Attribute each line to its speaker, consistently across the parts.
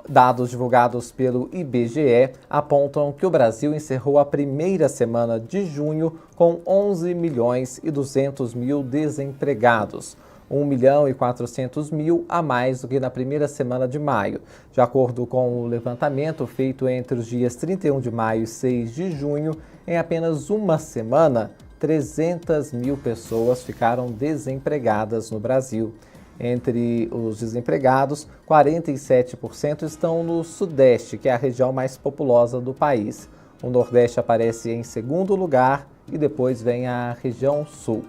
Speaker 1: Dados divulgados pelo IBGE apontam que o Brasil encerrou a primeira semana de junho com 11 milhões e 200 mil desempregados, 1 milhão e 400 mil a mais do que na primeira semana de maio. De acordo com o levantamento feito entre os dias 31 de maio e 6 de junho, em apenas uma semana, 300 mil pessoas ficaram desempregadas no Brasil. Entre os desempregados, 47% estão no Sudeste, que é a região mais populosa do país. O Nordeste aparece em segundo lugar e depois vem a região Sul.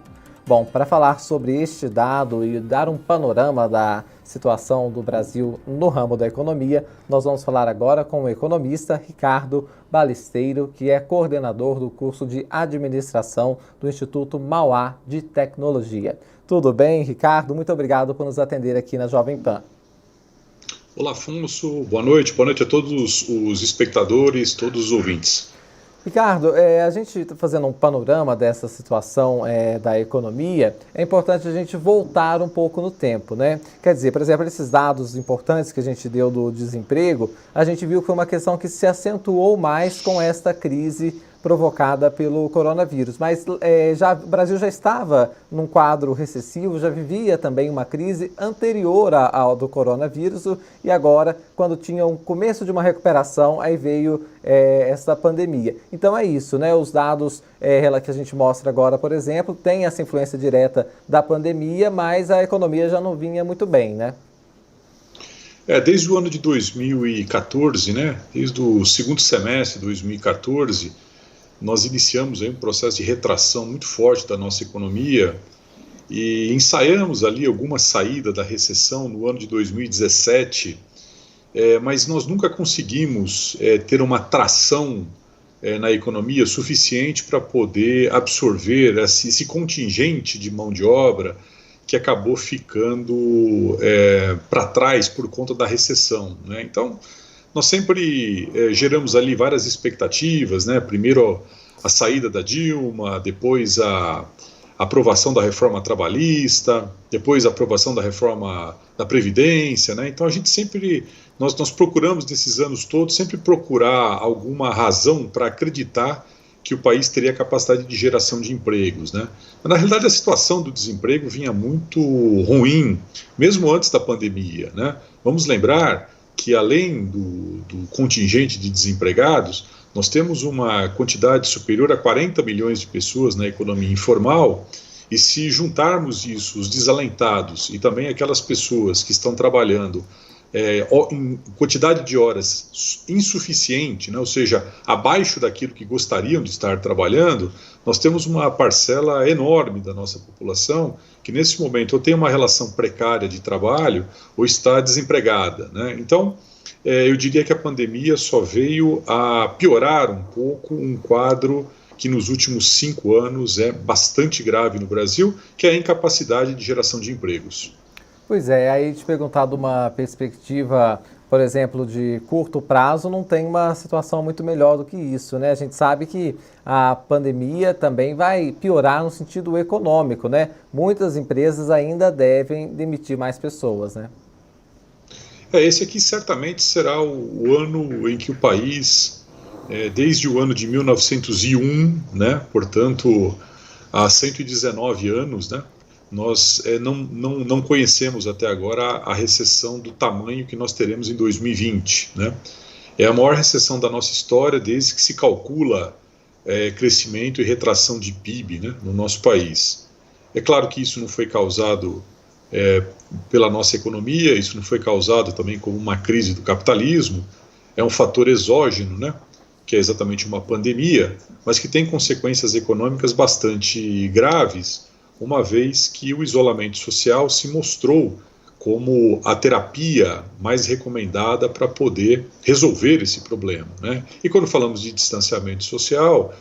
Speaker 1: Bom, para falar sobre este dado e dar um panorama da situação do Brasil no ramo da economia, nós vamos falar agora com o economista Ricardo Balisteiro, que é coordenador do curso de administração do Instituto Mauá de Tecnologia. Tudo bem, Ricardo? Muito obrigado por nos atender aqui na Jovem Pan.
Speaker 2: Olá, Afonso. Boa noite a todos os espectadores, todos os ouvintes.
Speaker 1: Ricardo, a gente está fazendo um panorama dessa situação da economia. É importante a gente voltar um pouco no tempo, né? Quer dizer, por exemplo, esses dados importantes que a gente deu do desemprego, a gente viu que foi uma questão que se acentuou mais com esta crise provocada pelo coronavírus. Mas o Brasil já estava num quadro recessivo, já vivia também uma crise anterior ao do coronavírus e agora, quando tinha um começo de uma recuperação, aí veio essa pandemia. Então é isso, né? Os dados que a gente mostra agora, por exemplo, tem essa influência direta da pandemia, mas a economia já não vinha muito bem, né?
Speaker 2: Desde o ano de 2014, né? Desde o segundo semestre de 2014, nós iniciamos aí um processo de retração muito forte da nossa economia e ensaiamos ali alguma saída da recessão no ano de 2017, mas nós nunca conseguimos ter uma tração na economia suficiente para poder absorver esse contingente de mão de obra que acabou ficando para trás por conta da recessão, né? Então, nós sempre geramos ali várias expectativas, né? Primeiro a saída da Dilma, depois a aprovação da reforma trabalhista, depois a aprovação da reforma da Previdência, né? Então a gente sempre, nós procuramos nesses anos todos sempre procurar alguma razão para acreditar que o país teria capacidade de geração de empregos, né? Mas na realidade a situação do desemprego vinha muito ruim, mesmo antes da pandemia, né? Vamos lembrar que além do contingente de desempregados, nós temos uma quantidade superior a 40 milhões de pessoas na economia informal, e se juntarmos isso, os desalentados e também aquelas pessoas que estão trabalhando em quantidade de horas insuficiente, né, ou seja, abaixo daquilo que gostariam de estar trabalhando, nós temos uma parcela enorme da nossa população que nesse momento ou tem uma relação precária de trabalho ou está desempregada, né? Então, eu diria que a pandemia só veio a piorar um pouco um quadro que nos últimos 5 anos é bastante grave no Brasil, que é a incapacidade de geração de empregos.
Speaker 1: Pois é, aí te perguntar de uma perspectiva, por exemplo, de curto prazo, não tem uma situação muito melhor do que isso, né? A gente sabe que a pandemia também vai piorar no sentido econômico, né? Muitas empresas ainda devem demitir mais pessoas, né?
Speaker 2: Esse aqui certamente será o ano em que o país, desde o ano de 1901, né? Portanto, há 119 anos, né? Nós não conhecemos até agora a recessão do tamanho que nós teremos em 2020, né? É a maior recessão da nossa história desde que se calcula crescimento e retração de PIB, né, no nosso país. É claro que isso não foi causado pela nossa economia, isso não foi causado também como uma crise do capitalismo, é um fator exógeno, né, que é exatamente uma pandemia, mas que tem consequências econômicas bastante graves, uma vez que o isolamento social se mostrou como a terapia mais recomendada para poder resolver esse problema, né? E quando falamos de distanciamento social,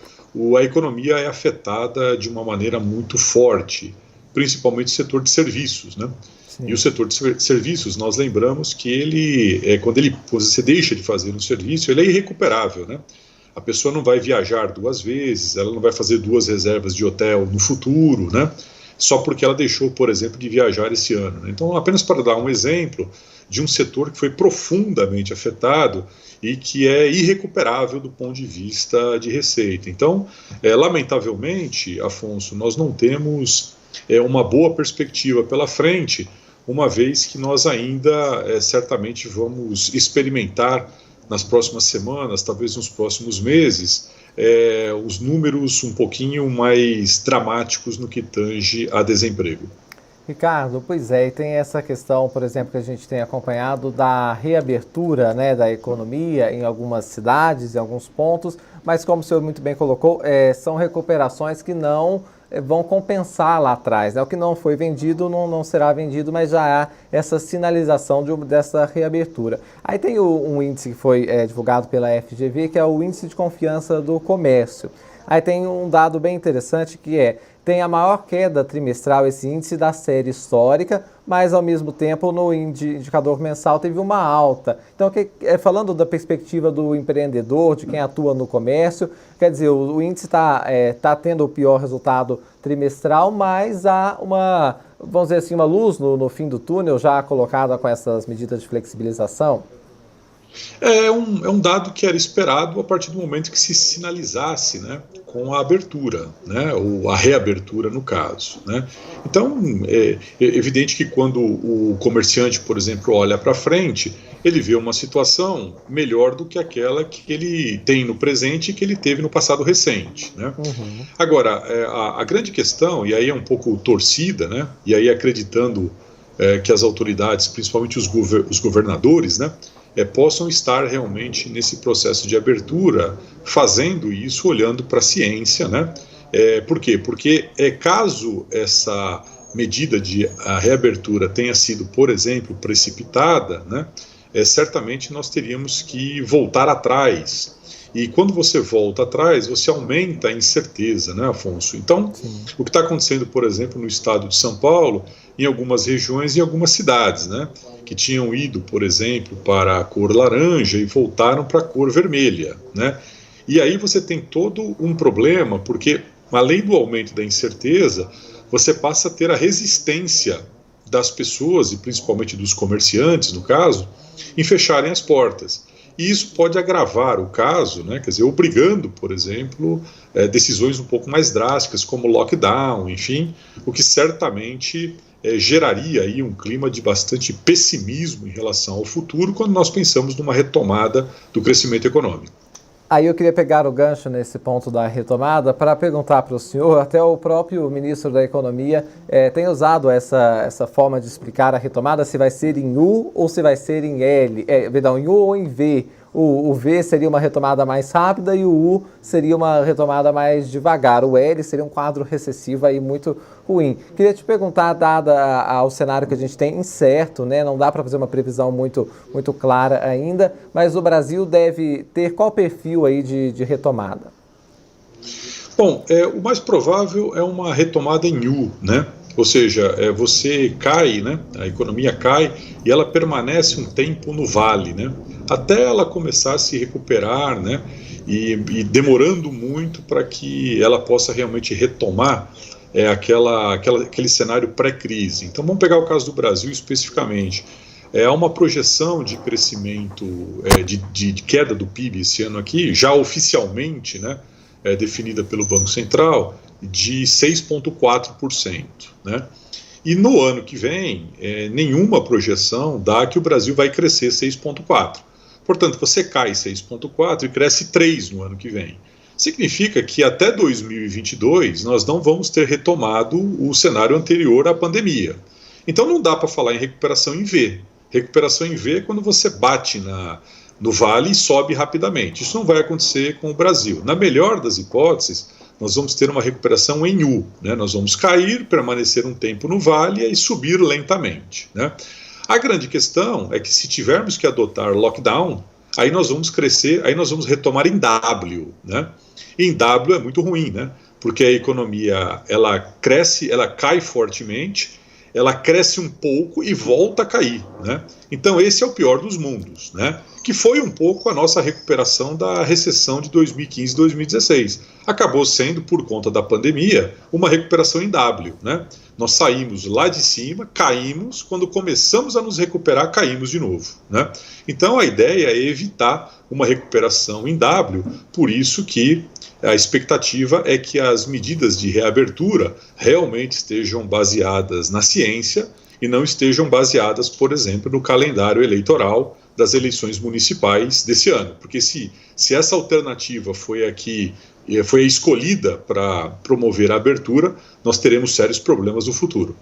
Speaker 2: a economia é afetada de uma maneira muito forte, principalmente o setor de serviços, né? Sim. E o setor de serviços, nós lembramos que ele, quando você deixa de fazer um serviço, ele é irrecuperável, né? A pessoa não vai viajar 2 vezes, ela não vai fazer 2 reservas de hotel no futuro, né? só porque ela deixou, por exemplo, de viajar esse ano, né? Então, apenas para dar um exemplo de um setor que foi profundamente afetado e que é irrecuperável do ponto de vista de receita. Então, lamentavelmente, Afonso, nós não temos uma boa perspectiva pela frente, uma vez que nós ainda certamente vamos experimentar nas próximas semanas, talvez nos próximos meses, os números um pouquinho mais dramáticos no que tange a desemprego.
Speaker 1: Ricardo, pois é, e tem essa questão, por exemplo, que a gente tem acompanhado da reabertura, né, da economia em algumas cidades, em alguns pontos, mas como o senhor muito bem colocou, são recuperações que não vão compensar lá atrás, né? O que não foi vendido não será vendido, mas já há essa sinalização dessa reabertura. Aí tem um índice que foi divulgado pela FGV, que é o Índice de Confiança do Comércio. Aí tem um dado bem interessante que tem a maior queda trimestral esse índice da série histórica, mas ao mesmo tempo no indicador mensal teve uma alta. Então, falando da perspectiva do empreendedor, de quem atua no comércio, quer dizer, o índice tá tendo o pior resultado trimestral, mas há vamos dizer assim, uma luz no fim do túnel já colocada com essas medidas de flexibilização?
Speaker 2: É um dado que era esperado a partir do momento que se sinalizasse, né, com a abertura, né, ou a reabertura no caso, né. Então, é evidente que quando o comerciante, por exemplo, olha para frente, ele vê uma situação melhor do que aquela que ele tem no presente e que ele teve no passado recente, né.
Speaker 1: Uhum.
Speaker 2: Agora, a grande questão, e aí é um pouco torcida, né, e aí acreditando que as autoridades, principalmente os governadores, né, possam estar realmente nesse processo de abertura, fazendo isso olhando para a ciência, né? Por quê? Porque caso essa medida de reabertura tenha sido, por exemplo, precipitada, né? Certamente nós teríamos que voltar atrás. E quando você volta atrás, você aumenta a incerteza, né, Afonso? Então,
Speaker 1: Sim.
Speaker 2: o que está acontecendo, por exemplo, no estado de São Paulo, em algumas regiões e algumas cidades, né, que tinham ido, por exemplo, para a cor laranja e voltaram para a cor vermelha, né? E aí você tem todo um problema, porque além do aumento da incerteza, você passa a ter a resistência das pessoas, e principalmente dos comerciantes, no caso, em fecharem as portas. E isso pode agravar o caso, né? Quer dizer, obrigando, por exemplo, decisões um pouco mais drásticas, como lockdown, enfim, o que certamente geraria aí um clima de bastante pessimismo em relação ao futuro quando nós pensamos numa retomada do crescimento econômico.
Speaker 1: Aí eu queria pegar o gancho nesse ponto da retomada para perguntar para o senhor, até o próprio ministro da Economia tem usado essa forma de explicar a retomada, se vai ser em U ou se vai ser em L, em U ou em V. O V seria uma retomada mais rápida e o U seria uma retomada mais devagar. O L seria um quadro recessivo aí muito ruim. Queria te perguntar, dada ao cenário que a gente tem incerto, né? Não dá para fazer uma previsão muito clara ainda, mas o Brasil deve ter qual perfil aí de retomada?
Speaker 2: Bom, o mais provável é uma retomada em U, né? Ou seja, você cai, né? A economia cai e ela permanece um tempo no vale, né? Até ela começar a se recuperar, né? E demorando muito para que ela possa realmente retomar aquele cenário pré-crise. Então vamos pegar o caso do Brasil especificamente. Há uma projeção de crescimento, de queda do PIB esse ano aqui, já oficialmente, né? Definida pelo Banco Central, de 6,4%, né? E no ano que vem, nenhuma projeção dá que o Brasil vai crescer 6,4%. Portanto, você cai 6,4% e cresce 3% no ano que vem. Significa que até 2022 nós não vamos ter retomado o cenário anterior à pandemia. Então não dá para falar em recuperação em V. Recuperação em V é quando você bate no vale e sobe rapidamente. Isso não vai acontecer com o Brasil. Na melhor das hipóteses, nós vamos ter uma recuperação em U, né? Nós vamos cair, permanecer um tempo no vale e subir lentamente, né? A grande questão é que se tivermos que adotar lockdown, aí nós vamos crescer, aí nós vamos retomar em W, né? E em W é muito ruim, né? Porque a economia, ela cresce, ela cai fortemente, ela cresce um pouco e volta a cair, né? Então esse é o pior dos mundos, né? Que foi um pouco a nossa recuperação da recessão de 2015 e 2016. Acabou sendo, por conta da pandemia, uma recuperação em W, né? Nós saímos lá de cima, caímos, quando começamos a nos recuperar, caímos de novo, né? Então a ideia é evitar uma recuperação em W, por isso que a expectativa é que as medidas de reabertura realmente estejam baseadas na ciência e não estejam baseadas, por exemplo, no calendário eleitoral das eleições municipais desse ano. Porque se essa alternativa foi a escolhida para promover a abertura, nós teremos sérios problemas no futuro.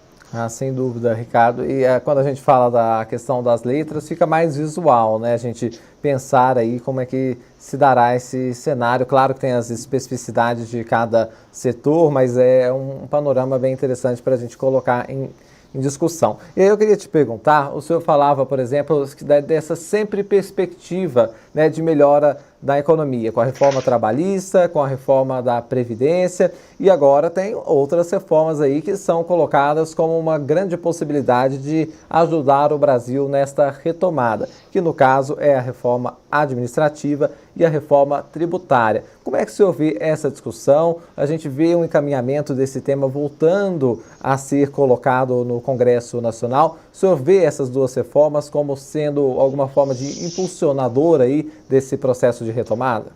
Speaker 1: Sem dúvida, Ricardo. E quando a gente fala da questão das letras, fica mais visual, né? A gente pensar aí como é que se dará esse cenário. Claro que tem as especificidades de cada setor, mas é um panorama bem interessante para a gente colocar em discussão. E aí eu queria te perguntar, o senhor falava, por exemplo, dessa sempre perspectiva, né, de melhora da economia, com a reforma trabalhista, com a reforma da Previdência, e agora tem outras reformas aí que são colocadas como uma grande possibilidade de ajudar o Brasil nesta retomada, que no caso é a reforma administrativa e a reforma tributária. Como é que o senhor vê essa discussão? A gente vê um encaminhamento desse tema voltando a ser colocado no Congresso Nacional. O senhor vê essas duas reformas como sendo alguma forma de impulsionadora aí desse processo de retomada?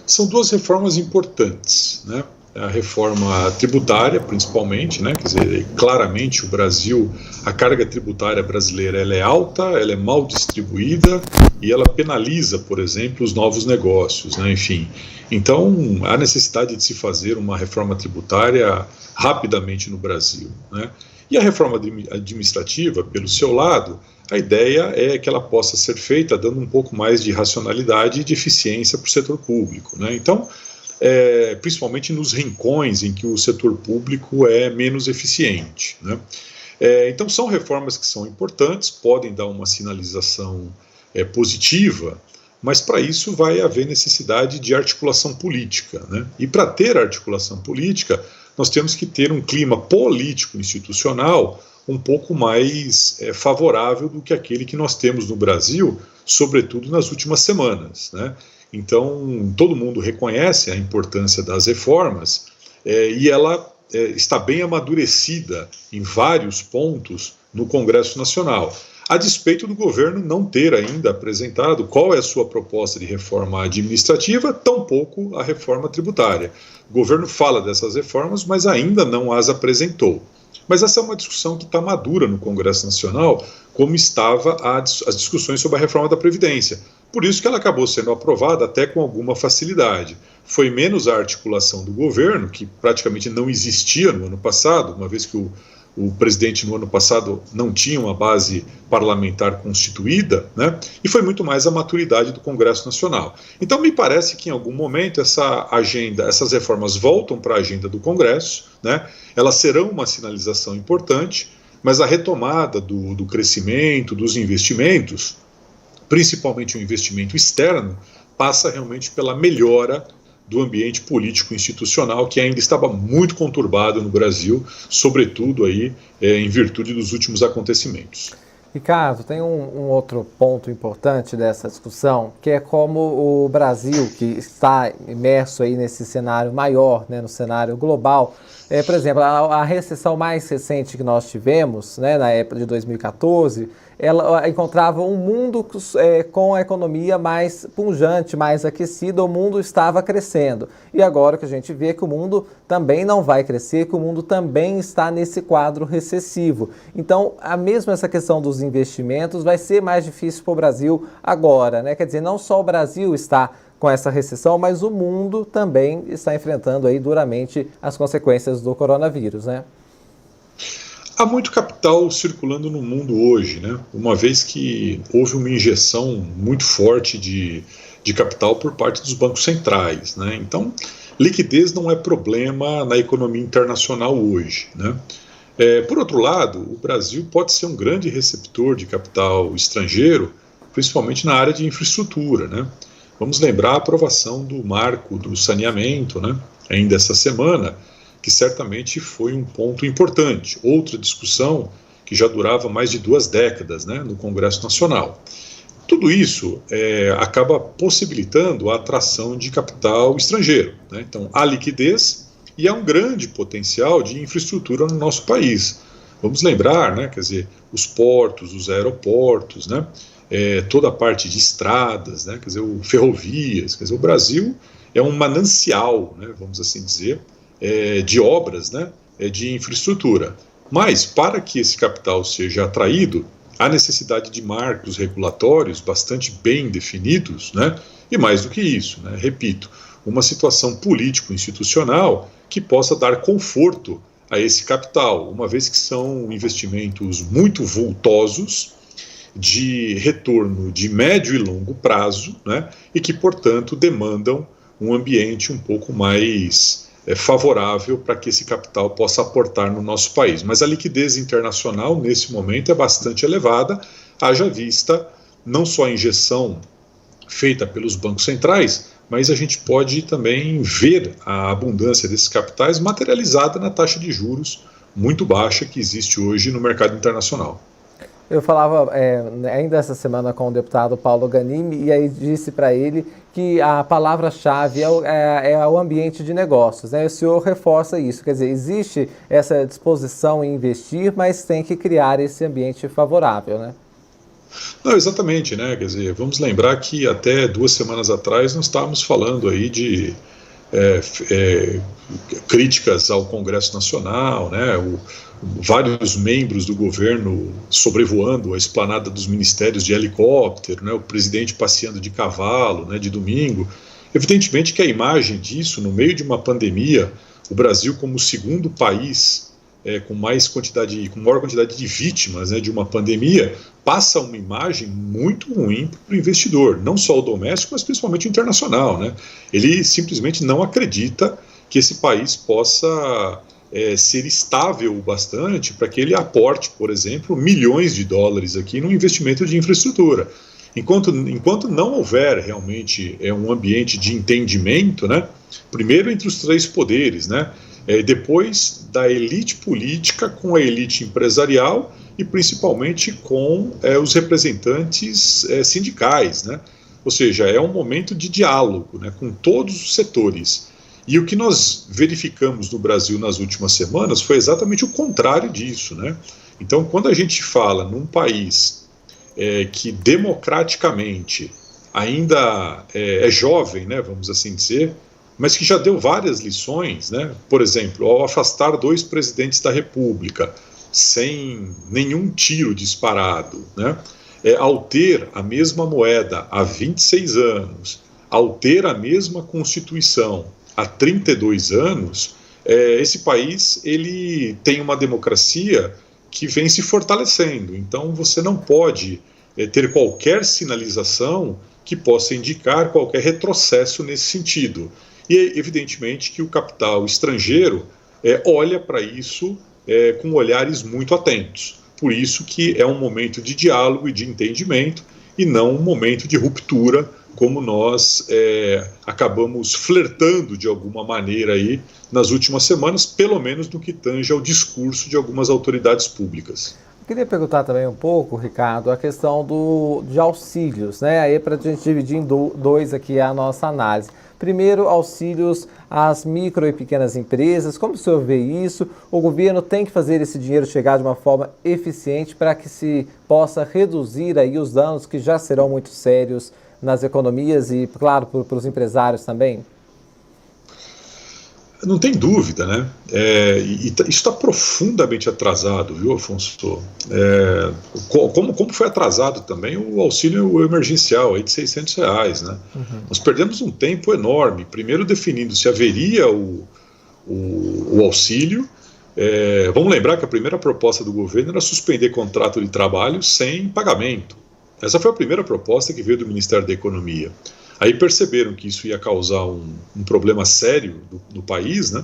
Speaker 2: São duas reformas importantes, né? A reforma tributária, principalmente, né? Quer dizer, claramente o Brasil, a carga tributária brasileira, ela é alta, ela é mal distribuída e ela penaliza, por exemplo, os novos negócios, né? Enfim, então há necessidade de se fazer uma reforma tributária rapidamente no Brasil, né? E a reforma administrativa, pelo seu lado, a ideia é que ela possa ser feita dando um pouco mais de racionalidade e de eficiência para o setor público, né? Então, principalmente nos rincões em que o setor público é menos eficiente, né? Então são reformas que são importantes, podem dar uma sinalização positiva, mas para isso vai haver necessidade de articulação política, né? E para ter articulação política, nós temos que ter um clima político institucional um pouco mais favorável do que aquele que nós temos no Brasil, sobretudo nas últimas semanas, né? Então, todo mundo reconhece a importância das reformas e ela está bem amadurecida em vários pontos no Congresso Nacional, a despeito do governo não ter ainda apresentado qual é a sua proposta de reforma administrativa, tampouco a reforma tributária. O governo fala dessas reformas, mas ainda não as apresentou. Mas essa é uma discussão que está madura no Congresso Nacional, como estava as discussões sobre a reforma da Previdência. Por isso que ela acabou sendo aprovada até com alguma facilidade. Foi menos a articulação do governo, que praticamente não existia no ano passado, uma vez que o presidente no ano passado não tinha uma base parlamentar constituída, né? E foi muito mais a maturidade do Congresso Nacional. Então me parece que em algum momento essas reformas voltam para a agenda do Congresso, né? Elas serão uma sinalização importante, mas a retomada do crescimento, dos investimentos, principalmente o investimento externo, passa realmente pela melhora do ambiente político institucional que ainda estava muito conturbado no Brasil, sobretudo aí em virtude dos últimos acontecimentos.
Speaker 1: Ricardo, tem um outro ponto importante dessa discussão, que é como o Brasil, que está imerso aí nesse cenário maior, né, no cenário global, por exemplo, a recessão mais recente que nós tivemos, né, na época de 2014, ela encontrava um mundo com a economia mais pujante, mais aquecida, o mundo estava crescendo. E agora o que a gente vê é que o mundo também não vai crescer, que o mundo também está nesse quadro recessivo. Então, mesmo essa questão dos investimentos vai ser mais difícil para o Brasil agora, né? Quer dizer, não só o Brasil está com essa recessão, mas o mundo também está enfrentando aí duramente as consequências do coronavírus, né?
Speaker 2: Há muito capital circulando no mundo hoje, né? Uma vez que houve uma injeção muito forte de capital por parte dos bancos centrais, né? Então, liquidez não é problema na economia internacional hoje, né? Por outro lado, o Brasil pode ser um grande receptor de capital estrangeiro, principalmente na área de infraestrutura, né? Vamos lembrar a aprovação do marco do saneamento, né? Ainda essa semana, que certamente foi um ponto importante. Outra discussão que já durava mais de 2 décadas, né, no Congresso Nacional. Tudo isso acaba possibilitando a atração de capital estrangeiro, né? Então, há liquidez e há um grande potencial de infraestrutura no nosso país. Vamos lembrar, né, quer dizer, os portos, os aeroportos, né, toda a parte de estradas, né, quer dizer, ferrovias, quer dizer, o Brasil é um manancial, né, vamos assim dizer, de obras, né, de infraestrutura. Mas, para que esse capital seja atraído, há necessidade de marcos regulatórios bastante bem definidos, né, e mais do que isso, né, repito, uma situação político-institucional que possa dar conforto a esse capital, uma vez que são investimentos muito vultosos, de retorno de médio e longo prazo, né, e que, portanto, demandam um ambiente um pouco mais favorável para que esse capital possa aportar no nosso país. Mas a liquidez internacional, nesse momento, é bastante elevada, haja vista não só a injeção feita pelos bancos centrais, mas a gente pode também ver a abundância desses capitais materializada na taxa de juros muito baixa que existe hoje no mercado internacional.
Speaker 1: Eu falava ainda essa semana com o deputado Paulo Ganimi e aí disse para ele que a palavra-chave é o ambiente de negócios, né? O senhor reforça isso, quer dizer, existe essa disposição em investir, mas tem que criar esse ambiente favorável, né?
Speaker 2: Não, exatamente, né? Quer dizer, vamos lembrar que até 2 semanas atrás nós estávamos falando aí de críticas ao Congresso Nacional, né? Vários membros do governo sobrevoando a esplanada dos ministérios de helicóptero, né? O presidente passeando de cavalo, né? De domingo. Evidentemente que a imagem disso, no meio de uma pandemia, o Brasil como o segundo país com maior quantidade de vítimas, né, de uma pandemia, passa uma imagem muito ruim para o investidor, não só o doméstico, mas principalmente o internacional, né? Ele simplesmente não acredita que esse país possa ser estável o bastante para que ele aporte, por exemplo, milhões de dólares aqui no investimento de infraestrutura. Enquanto não houver realmente um ambiente de entendimento, né, primeiro entre os 3 poderes, né, depois da elite política com a elite empresarial e principalmente com os representantes sindicais, né? Ou seja, é um momento de diálogo, né, com todos os setores. E o que nós verificamos no Brasil nas últimas semanas foi exatamente o contrário disso, né? Então, quando a gente fala num país que democraticamente ainda é jovem, né, vamos assim dizer, mas que já deu várias lições, né? Por exemplo, ao afastar 2 presidentes da República sem nenhum tiro disparado, né? Ao ter a mesma moeda há 26 anos, ao ter a mesma Constituição há 32 anos, esse país ele tem uma democracia que vem se fortalecendo. Então você não pode ter qualquer sinalização que possa indicar qualquer retrocesso nesse sentido. E evidentemente que o capital estrangeiro olha para isso com olhares muito atentos. Por isso que é um momento de diálogo e de entendimento e não um momento de ruptura, como nós acabamos flertando de alguma maneira aí nas últimas semanas, pelo menos no que tange ao discurso de algumas autoridades públicas.
Speaker 1: Eu queria perguntar também um pouco, Ricardo, a questão de auxílios, né? Aí para a gente dividir em 2 aqui a nossa análise. Primeiro, auxílios às micro e pequenas empresas. Como o senhor vê isso? O governo tem que fazer esse dinheiro chegar de uma forma eficiente para que se possa reduzir aí os danos que já serão muito sérios nas economias e, claro, para os empresários também?
Speaker 2: Não tem dúvida, né? Isso está profundamente atrasado, viu, Afonso? Como foi atrasado também o auxílio emergencial aí de R$600, né? Uhum. Nós perdemos um tempo enorme, primeiro definindo se haveria o auxílio. Vamos lembrar que a primeira proposta do governo era suspender contrato de trabalho sem pagamento. Essa foi a primeira proposta que veio do Ministério da Economia. Aí perceberam que isso ia causar um problema sério no país, né?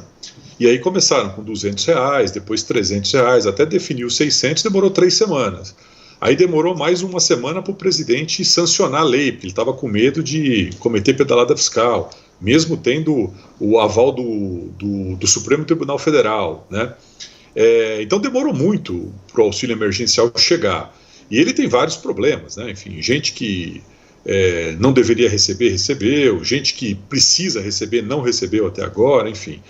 Speaker 2: E aí começaram com R$200, depois R$300, até definir os 600, demorou 3 semanas. Aí demorou mais uma semana para o presidente sancionar a lei, porque ele estava com medo de cometer pedalada fiscal, mesmo tendo o aval do Supremo Tribunal Federal, né? Então demorou muito para o auxílio emergencial chegar. E ele tem vários problemas, né? Enfim, gente que não deveria receber, recebeu, gente que precisa receber, não recebeu até agora, enfim.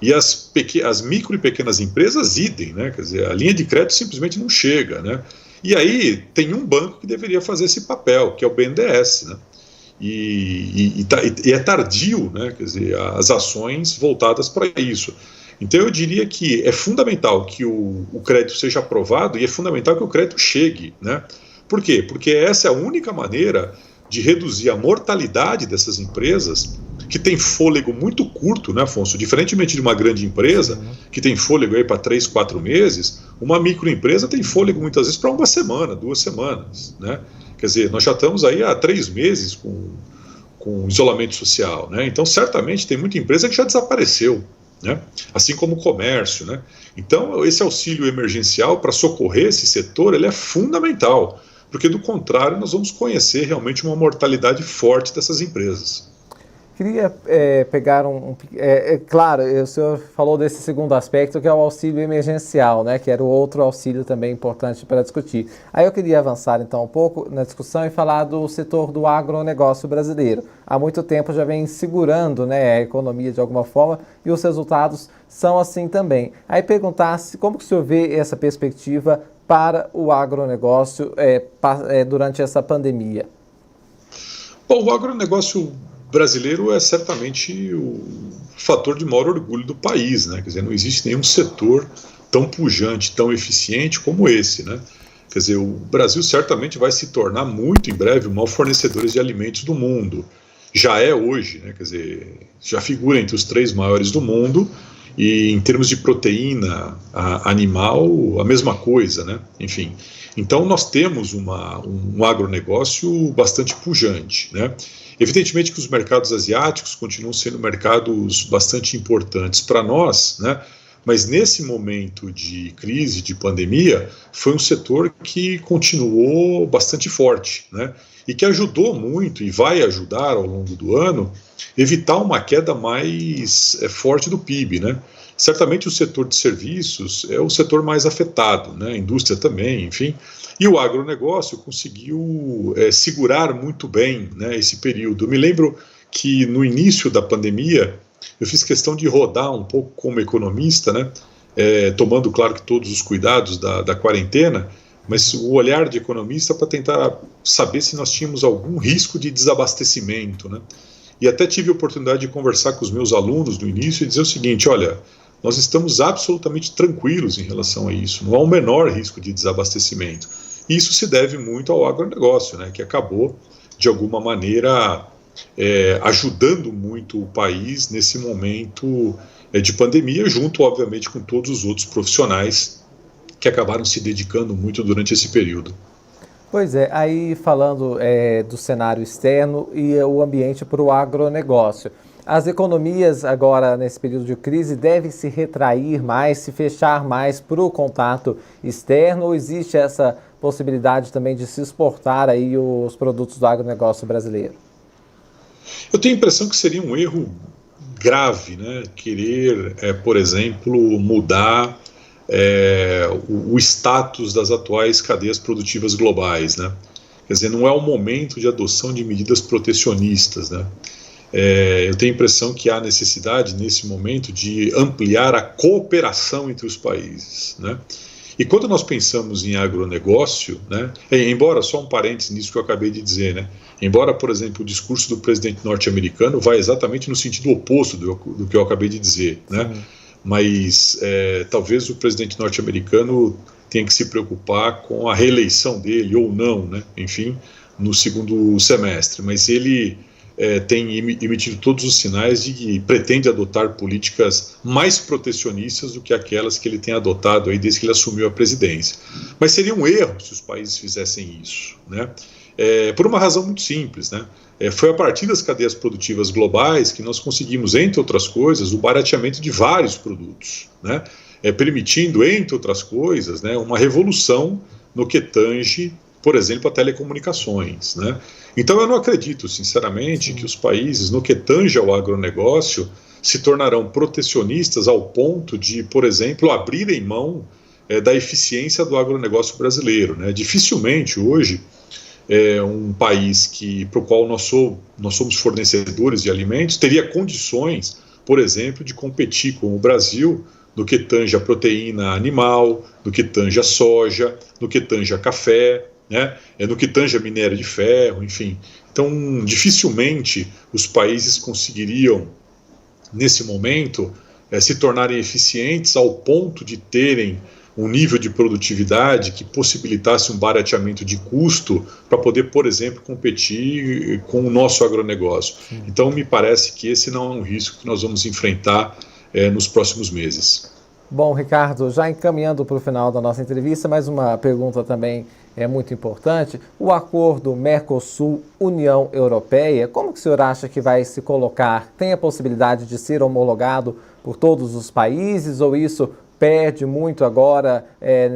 Speaker 2: E as micro e pequenas empresas, idem, né? Quer dizer, a linha de crédito simplesmente não chega, né? E aí tem um banco que deveria fazer esse papel, que é o BNDES, né? E é tardio, né? Quer dizer, as ações voltadas para isso. Então eu diria que é fundamental que o crédito seja aprovado e é fundamental que o crédito chegue, né? Por quê? Porque essa é a única maneira de reduzir a mortalidade dessas empresas, que tem fôlego muito curto, né, Afonso? Diferentemente de uma grande empresa, que tem fôlego aí para 3, 4 meses, uma microempresa tem fôlego muitas vezes para uma semana, 2 semanas, né? Quer dizer, nós já estamos aí há 3 meses com isolamento social, né? Então, certamente, tem muita empresa que já desapareceu, né? Assim como o comércio, né? Então, esse auxílio emergencial para socorrer esse setor, ele é fundamental, porque, do contrário, nós vamos conhecer realmente uma mortalidade forte dessas empresas.
Speaker 1: Queria pegar claro, o senhor falou desse segundo aspecto, que é o auxílio emergencial, né, que era o outro auxílio também importante para discutir. Aí eu queria avançar então um pouco na discussão e falar do setor do agronegócio brasileiro. Há muito tempo já vem segurando, né, a economia de alguma forma, e os resultados são assim também. Aí perguntar-se como que o senhor vê essa perspectiva para o agronegócio durante essa pandemia.
Speaker 2: Bom, o agronegócio brasileiro é certamente o fator de maior orgulho do país, né? Quer dizer, não existe nenhum setor tão pujante, tão eficiente como esse, né? Quer dizer, o Brasil certamente vai se tornar muito em breve o maior fornecedor de alimentos do mundo. Já é hoje, né? Quer dizer, já figura entre os 3 maiores do mundo, e em termos de proteína animal, a mesma coisa, né? Enfim, então nós temos um agronegócio bastante pujante, né? Evidentemente que os mercados asiáticos continuam sendo mercados bastante importantes para nós, né? Mas nesse momento de crise, de pandemia, foi um setor que continuou bastante forte, né? E que ajudou muito e vai ajudar ao longo do ano evitar uma queda mais forte do PIB, né? Certamente o setor de serviços é o setor mais afetado, né? A indústria também, enfim. E o agronegócio conseguiu segurar muito bem, né, esse período. Eu me lembro que no início da pandemia eu fiz questão de rodar um pouco como economista, né, tomando, claro, que todos os cuidados da quarentena, mas o olhar de economista para tentar saber se nós tínhamos algum risco de desabastecimento, né? E até tive a oportunidade de conversar com os meus alunos no início e dizer o seguinte: olha, nós estamos absolutamente tranquilos em relação a isso, não há o menor risco de desabastecimento. E isso se deve muito ao agronegócio, né, que acabou, de alguma maneira, ajudando muito o país nesse momento de pandemia, junto, obviamente, com todos os outros profissionais que acabaram se dedicando muito durante esse período.
Speaker 1: Pois é, aí falando do cenário externo e o ambiente para o agronegócio. As economias agora, nesse período de crise, devem se retrair mais, se fechar mais para o contato externo, ou existe essa possibilidade também de se exportar aí os produtos do agronegócio brasileiro?
Speaker 2: Eu tenho a impressão que seria um erro grave, né, querer, por exemplo, mudar o status das atuais cadeias produtivas globais, né? Quer dizer, não é o momento de adoção de medidas protecionistas, né? Eu tenho a impressão que há necessidade, nesse momento, de ampliar a cooperação entre os países, né? E quando nós pensamos em agronegócio, né, embora, só um parênteses nisso que eu acabei de dizer, né, embora, por exemplo, o discurso do presidente norte-americano vá exatamente no sentido oposto do que eu acabei de dizer, né? Mas talvez o presidente norte-americano tenha que se preocupar com a reeleição dele, ou não, né, enfim, no segundo semestre, mas ele tem emitido todos os sinais de que pretende adotar políticas mais protecionistas do que aquelas que ele tem adotado aí desde que ele assumiu a presidência. Mas seria um erro se os países fizessem isso, né? Por uma razão muito simples, né? Foi a partir das cadeias produtivas globais que nós conseguimos, entre outras coisas, o barateamento de vários produtos, né? Permitindo, entre outras coisas, né, uma revolução no que tange, por exemplo, a telecomunicações, né? Então eu não acredito, sinceramente, que os países, no que tange ao agronegócio, se tornarão protecionistas ao ponto de, por exemplo, abrirem mão da eficiência do agronegócio brasileiro, né? Dificilmente hoje um país para o qual nós somos fornecedores de alimentos teria condições, por exemplo, de competir com o Brasil no que tange a proteína animal, no que tange a soja, no que tange a café, né, no que tange a minério de ferro, enfim. Então, dificilmente os países conseguiriam, nesse momento, se tornarem eficientes ao ponto de terem um nível de produtividade que possibilitasse um barateamento de custo para poder, por exemplo, competir com o nosso agronegócio. Então, me parece que esse não é um risco que nós vamos enfrentar nos próximos meses.
Speaker 1: Bom, Ricardo, já encaminhando para o final da nossa entrevista, mais uma pergunta também é muito importante. O acordo Mercosul-União Europeia, como que o senhor acha que vai se colocar? Tem a possibilidade de ser homologado por todos os países ou isso perde muito agora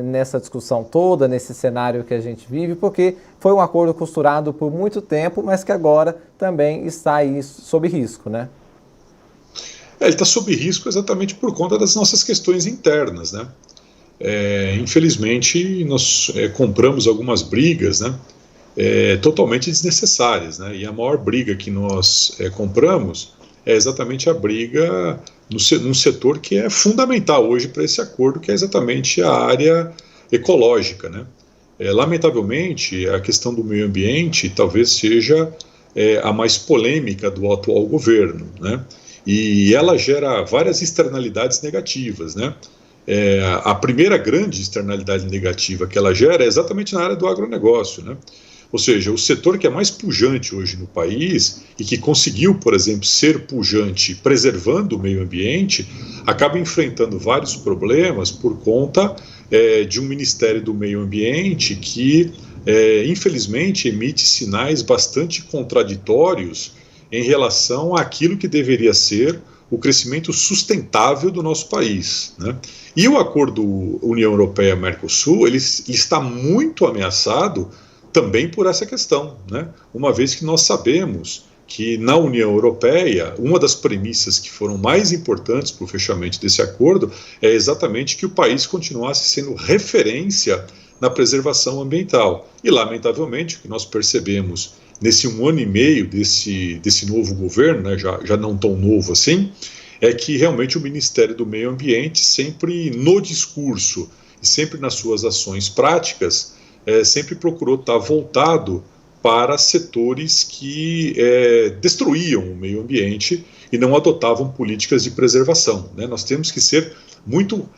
Speaker 1: nessa discussão toda, nesse cenário que a gente vive, porque foi um acordo costurado por muito tempo, mas que agora também está aí sob risco, né?
Speaker 2: Ele está sob risco exatamente por conta das nossas questões internas, né? Infelizmente, nós compramos algumas brigas, né, totalmente desnecessárias, né? E a maior briga que nós compramos é exatamente a briga num setor que é fundamental hoje para esse acordo, que é exatamente a área ecológica, né? Lamentavelmente, a questão do meio ambiente talvez seja a mais polêmica do atual governo, né? E ela gera várias externalidades negativas, né? A primeira grande externalidade negativa que ela gera é exatamente na área do agronegócio, né? Ou seja, o setor que é mais pujante hoje no país e que conseguiu, por exemplo, ser pujante preservando o meio ambiente, acaba enfrentando vários problemas por conta de um Ministério do Meio Ambiente que, infelizmente, emite sinais bastante contraditórios em relação àquilo que deveria ser o crescimento sustentável do nosso país, né? E o acordo União Europeia-Mercosul, ele está muito ameaçado também por essa questão, né? Uma vez que nós sabemos que na União Europeia, uma das premissas que foram mais importantes para o fechamento desse acordo é exatamente que o país continuasse sendo referência na preservação ambiental. E, lamentavelmente, o que nós percebemos nesse 1 ano e meio desse novo governo, né, já não tão novo assim, é que realmente o Ministério do Meio Ambiente sempre no discurso e sempre nas suas ações práticas, sempre procurou estar voltado para setores que destruíam o meio ambiente e não adotavam políticas de preservação, né? Nós temos que ser muito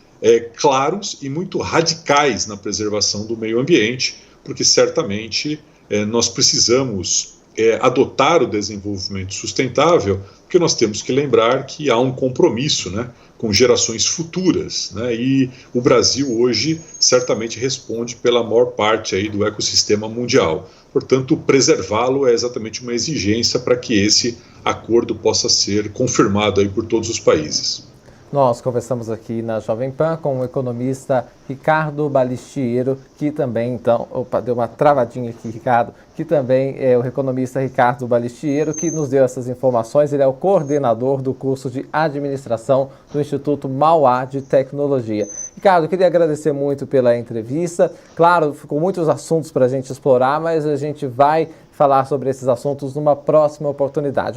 Speaker 2: claros e muito radicais na preservação do meio ambiente, porque certamente nós precisamos adotar o desenvolvimento sustentável, porque nós temos que lembrar que há um compromisso, né, com gerações futuras, né, e o Brasil hoje certamente responde pela maior parte aí do ecossistema mundial. Portanto, preservá-lo é exatamente uma exigência para que esse acordo possa ser confirmado aí por todos os países.
Speaker 1: Nós conversamos aqui na Jovem Pan com o economista Ricardo Balistiero, que também, então, deu uma travadinha aqui, Ricardo, que também é o economista Ricardo Balistiero, que nos deu essas informações. Ele é o coordenador do curso de administração do Instituto Mauá de Tecnologia. Ricardo, eu queria agradecer muito pela entrevista. Claro, ficou muitos assuntos para a gente explorar, mas a gente vai falar sobre esses assuntos numa próxima oportunidade.